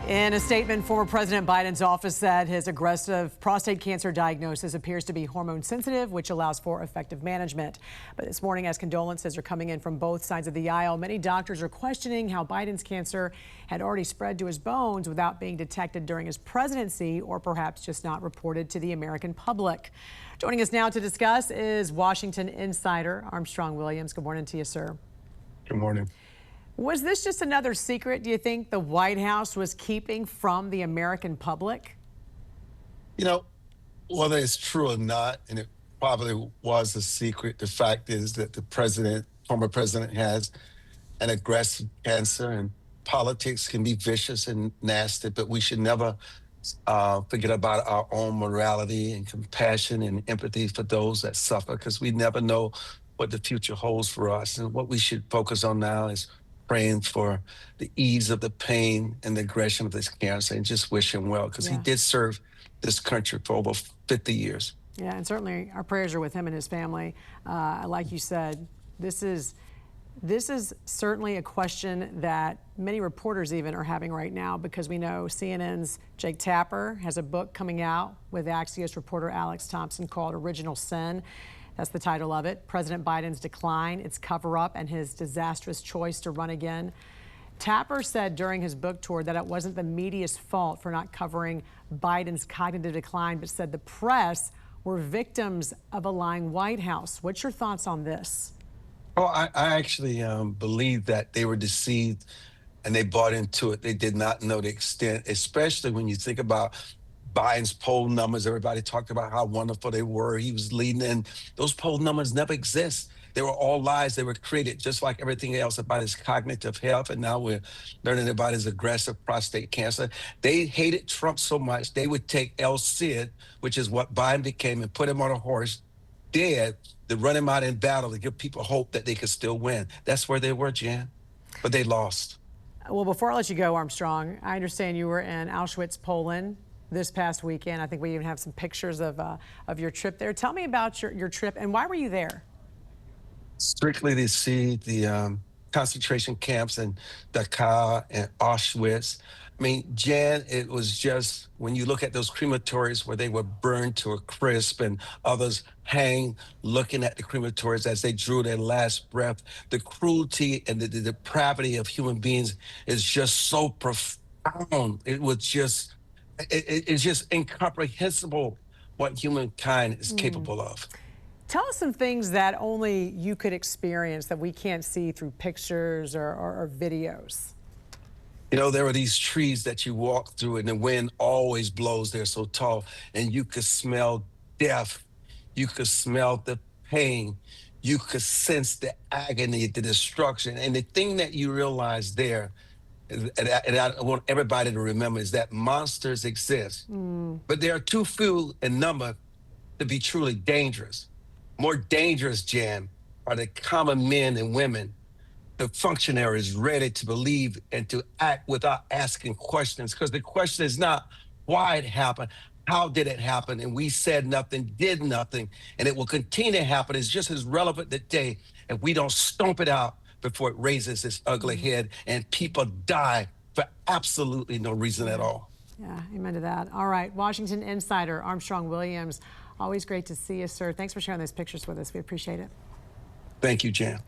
In a statement, former President Biden's office said his aggressive prostate cancer diagnosis appears to be hormone sensitive, which allows for effective management. But this morning, as condolences are coming in from both sides of the aisle, many doctors are questioning how Biden's cancer had already spread to his bones without being detected during his presidency, or perhaps just not reported to the American public. Joining us now to discuss is Washington insider Armstrong Williams. Good morning to you, sir. Good morning. Was this just another secret, do you think, the White House was keeping from the American public? You know, whether it's true or not, and it probably was a secret, the fact is that the former president, has an aggressive cancer, and politics can be vicious and nasty, but we should never forget about our own morality and compassion and empathy for those that suffer, because we never know what the future holds for us. And what we should focus on now is praying for the ease of the pain and the aggression of this cancer, and just wish him well, because he did serve this country for over 50 years. Yeah, and certainly our prayers are with him and his family. Like you said, this is certainly a question that many reporters even are having right now, because we know CNN's Jake Tapper has a book coming out with Axios reporter Alex Thompson called Original Sin. That's the title of it. President Biden's decline, its cover-up, and his disastrous choice to run again. Tapper said during his book tour that it wasn't the media's fault for not covering Biden's cognitive decline, but said the press were victims of a lying White House. What's your thoughts on this? Oh, I actually believe that they were deceived and they bought into it. They did not know the extent, especially when you think about Biden's poll numbers. Everybody talked about how wonderful they were. He was leading, and those poll numbers never exist. They were all lies. They were created, just like everything else about his cognitive health. And now we're learning about his aggressive prostate cancer. They hated Trump so much, they would take El Cid, which is what Biden became, and put him on a horse, dead, to run him out in battle to give people hope that they could still win. That's where they were, Jan. But they lost. Well, before I let you go, Armstrong, I understand you were in Auschwitz, Poland this past weekend. I think we even have some pictures of your trip there. Tell me about your trip, and why were you there? Strictly to see the concentration camps in Dachau and Auschwitz. I mean, Jan, it was just, when you look at those crematories where they were burned to a crisp and others hang looking at the crematories as they drew their last breath, the cruelty and the depravity of human beings is just so profound. It was just, it's just incomprehensible what humankind is capable of. Tell us some things that only you could experience that we can't see through pictures or videos. You know, there are these trees that you walk through and the wind always blows. They're so tall, and you could smell death. You could smell the pain. You could sense the agony, the destruction. And the thing that you realize there, and I want everybody to remember, is that monsters exist, but they are too few in number to be truly dangerous. More dangerous, Jan, are the common men and women, the functionaries ready to believe and to act without asking questions. Because the question is not why it happened, how did it happen? And we said nothing, did nothing, and it will continue to happen. It's just as relevant today if we don't stomp it out before it raises its ugly head and people die for absolutely no reason at all. Yeah, amen to that. All right, Washington insider Armstrong Williams, always great to see you, sir. Thanks for sharing those pictures with us. We appreciate it. Thank you, Jan.